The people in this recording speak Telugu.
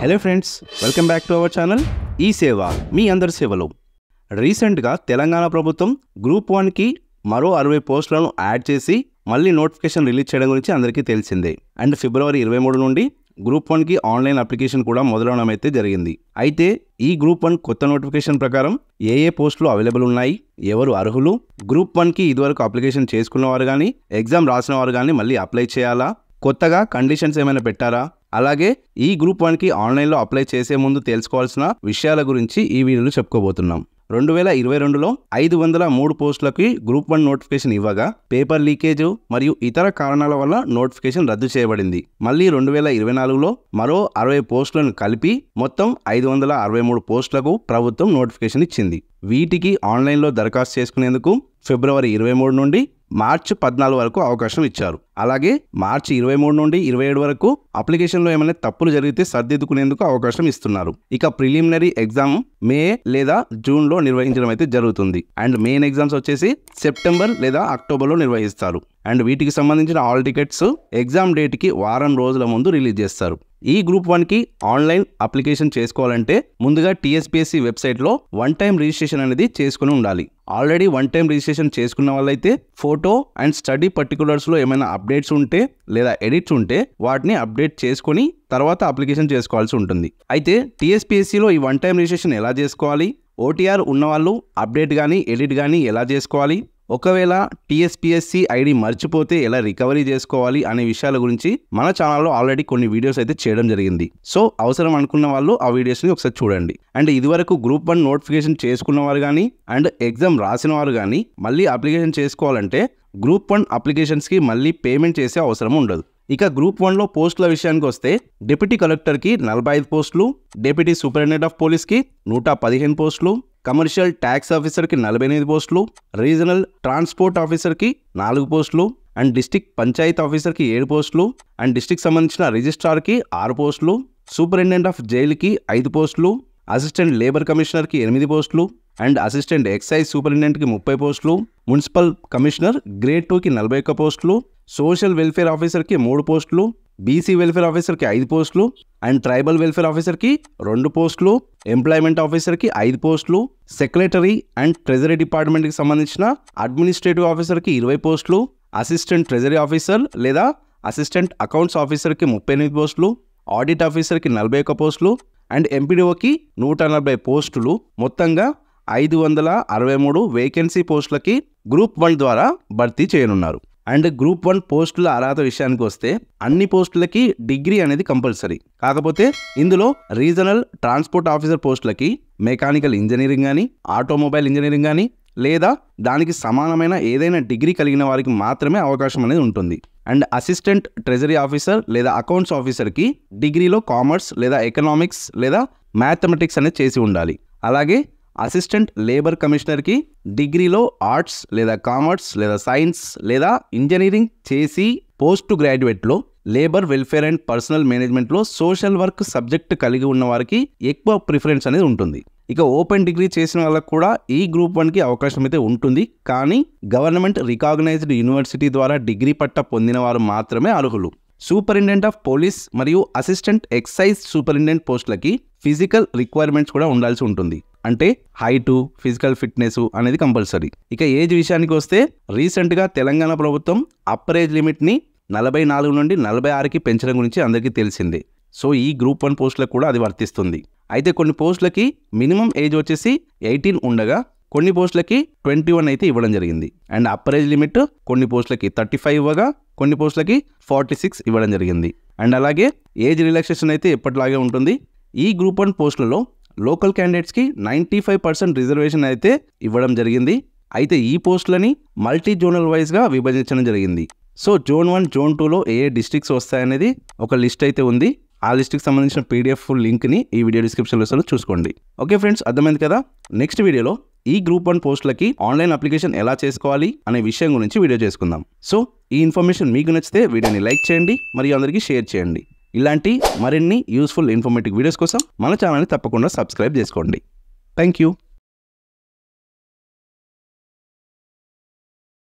Hello friends, welcome back to our channel ఈ సేవ మీ అందరి సేవలో. రీసెంట్గా తెలంగాణ ప్రభుత్వం గ్రూప్ 1కి మరో 60 పోస్టులను యాడ్ చేసి మళ్ళీ నోటిఫికేషన్ రిలీజ్ చేయడం గురించి అందరికీ తెలిసిందే. అండ్ ఫిబ్రవరి 23 నుండి గ్రూప్ 1కి ఆన్లైన్ అప్లికేషన్ కూడా మొదలవడం అయితే జరిగింది. అయితే ఈ గ్రూప్ 1 కొత్త నోటిఫికేషన్ ప్రకారం ఏ పోస్టులు అవైలబుల్ ఉన్నాయి, ఎవరు అర్హులు, గ్రూప్ 1కి ఇదివరకు అప్లికేషన్ చేసుకున్నవారు కానీ ఎగ్జామ్ రాసిన వారు కానీ మళ్ళీ అప్లై చేయాలా, కొత్తగా కండిషన్స్ ఏమైనా పెట్టారా, అలాగే ఈ గ్రూప్ 1కి ఆన్లైన్లో అప్లై చేసే ముందు తెలుసుకోవాల్సిన విషయాల గురించి ఈ వీడియోలో చెప్పుకోబోతున్నాం. 2022లో 503 పోస్టులకి గ్రూప్ 1 నోటిఫికేషన్ ఇవ్వగా పేపర్ లీకేజ్ మరియు ఇతర కారణాల వల్ల నోటిఫికేషన్ రద్దు చేయబడింది. మళ్ళీ 2024లో మరో 60 పోస్టులను కలిపి మొత్తం 563 పోస్టులకు ప్రభుత్వం నోటిఫికేషన్ ఇచ్చింది. వీటికి ఆన్లైన్లో దరఖాస్తు చేసుకునేందుకు ఫిబ్రవరి 23 నుండి మార్చి 14 వరకు అవకాశం ఇచ్చారు. అలాగే మార్చి 23 నుండి 27 వరకు అప్లికేషన్లో ఏమైనా తప్పులు జరిగితే సర్దిద్దుకునేందుకు అవకాశం ఇస్తున్నారు. ఇక ప్రిలిమినరీ ఎగ్జామ్ మే లేదా జూన్లో నిర్వహించడం అయితే జరుగుతుంది. అండ్ మెయిన్ ఎగ్జామ్స్ వచ్చేసి సెప్టెంబర్ లేదా అక్టోబర్లో నిర్వహిస్తారు. అండ్ వీటికి సంబంధించిన ఆల్ టికెట్స్ ఎగ్జామ్ డేట్కి వారం రోజుల ముందు రిలీజ్ చేస్తారు. ఈ గ్రూప్ 1కి ఆన్లైన్ అప్లికేషన్ చేసుకోవాలంటే ముందుగా టీఎస్పీఎస్సీ వెబ్సైట్లో 1 టైం రిజిస్ట్రేషన్ అనేది చేసుకుని ఉండాలి. ఆల్రెడీ 1 టైం రిజిస్ట్రేషన్ చేసుకున్న వాళ్ళైతే ఫోటో అండ్ స్టడీ పర్టికులర్స్లో ఏమైనా అప్డేట్స్ ఉంటే లేదా ఎడిట్స్ ఉంటే వాటిని అప్డేట్ చేసుకొని తర్వాత అప్లికేషన్ చేసుకోవాల్సి ఉంటుంది. అయితే టీఎస్పీఎస్సీలో ఈ 1 టైం రిజిస్ట్రేషన్ ఎలా చేసుకోవాలి, ఓటీఆర్ ఉన్నవాళ్ళు అప్డేట్ కానీ ఎడిట్ కానీ ఎలా చేసుకోవాలి, ఒకవేళ టీఎస్పీఎస్సీ ఐడి మర్చిపోతే ఎలా రికవరీ చేసుకోవాలి అనే విషయాల గురించి మన ఛానల్లో ఆల్రెడీ కొన్ని వీడియోస్ అయితే చేయడం జరిగింది. సో అవసరం అనుకున్న వాళ్ళు ఆ వీడియోస్ని ఒకసారి చూడండి. అండ్ ఇదివరకు గ్రూప్ 1 నోటిఫికేషన్ చేసుకున్న వారు కానీ అండ్ ఎగ్జామ్ రాసిన వారు కానీ మళ్ళీ అప్లికేషన్ చేసుకోవాలంటే గ్రూప్ 1 అప్లికేషన్స్కి మళ్ళీ పేమెంట్ చేసే అవసరం ఉండదు. ఇక గ్రూప్ 1లో పోస్టుల విషయానికి వస్తే డిప్యూటీ కలెక్టర్కి 45 పోస్టులు, డిప్యూటీ సూపరింటెండెంట్ ఆఫ్ పోలీస్కి 115 పోస్టులు, కమర్షియల్ ట్యాక్స్ ఆఫీసర్కి 48 పోస్టులు, రీజనల్ ట్రాన్స్పోర్ట్ ఆఫీసర్కి 4 పోస్టులు, అండ్ డిస్ట్రిక్ట్ పంచాయత్ ఆఫీసర్కి 7 పోస్టులు, అండ్ డిస్ట్రిక్ట్ సంబంధించిన రిజిస్ట్రార్కి 6 పోస్టులు, సూపరింటెండెంట్ ఆఫ్ జైలుకి 5 పోస్టులు, అసిస్టెంట్ లేబర్ కమిషనర్కి 8 పోస్టులు, అండ్ అసిస్టెంట్ ఎక్సైజ్ సూపరింటెండెంట్కి 30 పోస్టులు, మున్సిపల్ కమిషనర్ గ్రేడ్ 2కి 41 పోస్టులు, సోషల్ వెల్ఫేర్ ఆఫీసర్కి 3 పోస్టులు, బీసీ వెల్ఫేర్ ఆఫీసర్కి 5 పోస్టులు, అండ్ ట్రైబల్ వెల్ఫేర్ ఆఫీసర్కి 2 పోస్టులు, ఎంప్లాయ్మెంట్ ఆఫీసర్కి 5 పోస్టులు, సెక్రటరీ అండ్ ట్రెజరీ డిపార్ట్మెంట్కి సంబంధించిన అడ్మినిస్ట్రేటివ్ ఆఫీసర్కి 20 పోస్టులు, అసిస్టెంట్ ట్రెజరీ ఆఫీసర్ లేదా అసిస్టెంట్ అకౌంట్స్ ఆఫీసర్కి 38 పోస్టులు, ఆడిట్ ఆఫీసర్కి 41 పోస్టులు, అండ్ ఎంపీడీఓకి 140 పోస్టులు, మొత్తంగా 563 వేకెన్సీ పోస్టులకి గ్రూప్ 1 ద్వారా భర్తీ చేయనున్నారు. అండ్ గ్రూప్ 1 పోస్టుల అర్హత విషయానికి వస్తే అన్ని పోస్టులకి డిగ్రీ అనేది కంపల్సరీ. కాకపోతే ఇందులో రీజనల్ ట్రాన్స్పోర్ట్ ఆఫీసర్ పోస్టులకి మెకానికల్ ఇంజనీరింగ్ కానీ ఆటోమొబైల్ ఇంజనీరింగ్ కానీ లేదా దానికి సమానమైన ఏదైనా డిగ్రీ కలిగిన వారికి మాత్రమే అవకాశం అనేది ఉంటుంది. అండ్ అసిస్టెంట్ ట్రెజరీ ఆఫీసర్ లేదా అకౌంట్స్ ఆఫీసర్కి డిగ్రీలో కామర్స్ లేదా ఎకనామిక్స్ లేదా మ్యాథమెటిక్స్ అనేది చేసి ఉండాలి. అలాగే అసిస్టెంట్ లేబర్ కమిషనర్కి డిగ్రీలో ఆర్ట్స్ లేదా కామర్స్ లేదా సైన్స్ లేదా ఇంజనీరింగ్ చేసి పోస్ట్ గ్రాడ్యుయేట్లో లేబర్ వెల్ఫేర్ అండ్ పర్సనల్ మేనేజ్మెంట్లో సోషల్ వర్క్ సబ్జెక్ట్ కలిగి ఉన్న వారికి ఎక్కువ ప్రిఫరెన్స్ అనేది ఉంటుంది. ఇక ఓపెన్ డిగ్రీ చేసిన వాళ్ళకు కూడా ఈ గ్రూప్ 1కి అవకాశం అయితే ఉంటుంది. కానీ గవర్నమెంట్ రికాగ్నైజ్డ్ యూనివర్సిటీ ద్వారా డిగ్రీ పట్టా పొందిన వారు మాత్రమే అర్హులు. సూపరింటెండెంట్ ఆఫ్ పోలీస్ మరియు అసిస్టెంట్ ఎక్సైజ్ సూపరింటెండెంట్ పోస్టులకి ఫిజికల్ రిక్వైర్మెంట్స్ కూడా ఉండాల్సి ఉంటుంది. అంటే హైటు, ఫిజికల్ ఫిట్నెస్ అనేది కంపల్సరీ. ఇక ఏజ్ విషయానికి వస్తే రీసెంట్గా తెలంగాణ ప్రభుత్వం అప్పర్ ఏజ్ లిమిట్ని 44 నుండి 46కి పెంచడం గురించి అందరికీ తెలిసిందే. సో ఈ గ్రూప్ 1 పోస్టులకు కూడా అది వర్తిస్తుంది. అయితే కొన్ని పోస్టులకి మినిమం ఏజ్ వచ్చేసి 18 ఉండగా కొన్ని పోస్టులకి 21 అయితే ఇవ్వడం జరిగింది. అండ్ అప్పర్ ఏజ్ లిమిట్ కొన్ని పోస్టులకి 35 ఇవ్వగా కొన్ని పోస్టులకి 46 ఇవ్వడం జరిగింది. అండ్ అలాగే ఏజ్ రిలాక్సేషన్ అయితే ఎప్పటిలాగే ఉంటుంది. ఈ గ్రూప్ 1 పోస్టులలో లోకల్ క్యాండిడేట్స్కి 95% రిజర్వేషన్ అయితే ఇవ్వడం జరిగింది. అయితే ఈ పోస్టులని మల్టీ జోనల్ వైజ్గా విభజించడం జరిగింది. సో జోన్ 1, జోన్ 2లో ఏ డిస్ట్రిక్ట్స్ వస్తాయనేది ఒక లిస్ట్ అయితే ఉంది. ఆ లిస్ట్కి సంబంధించిన పీడిఎఫ్ లింక్ని ఈ వీడియో డిస్క్రిప్షన్లో చూసుకోండి. ఓకే ఫ్రెండ్స్, అర్థమైంది కదా. నెక్స్ట్ వీడియోలో ఈ గ్రూప్ 1 పోస్టులకి ఆన్లైన్ అప్లికేషన్ ఎలా చేసుకోవాలి అనే విషయం గురించి వీడియో చేసుకుందాం. సో ఈ ఇన్ఫర్మేషన్ మీకు నచ్చితే వీడియోని లైక్ చేయండి మరియు అందరికీ షేర్ చేయండి. ఇలాంటి మరిన్ని యూస్ఫుల్ ఇన్ఫర్మేటివ్ వీడియోస్ కోసం మన ఛానల్ని తప్పకుండా సబ్స్క్రైబ్ చేసుకోండి. Thank you.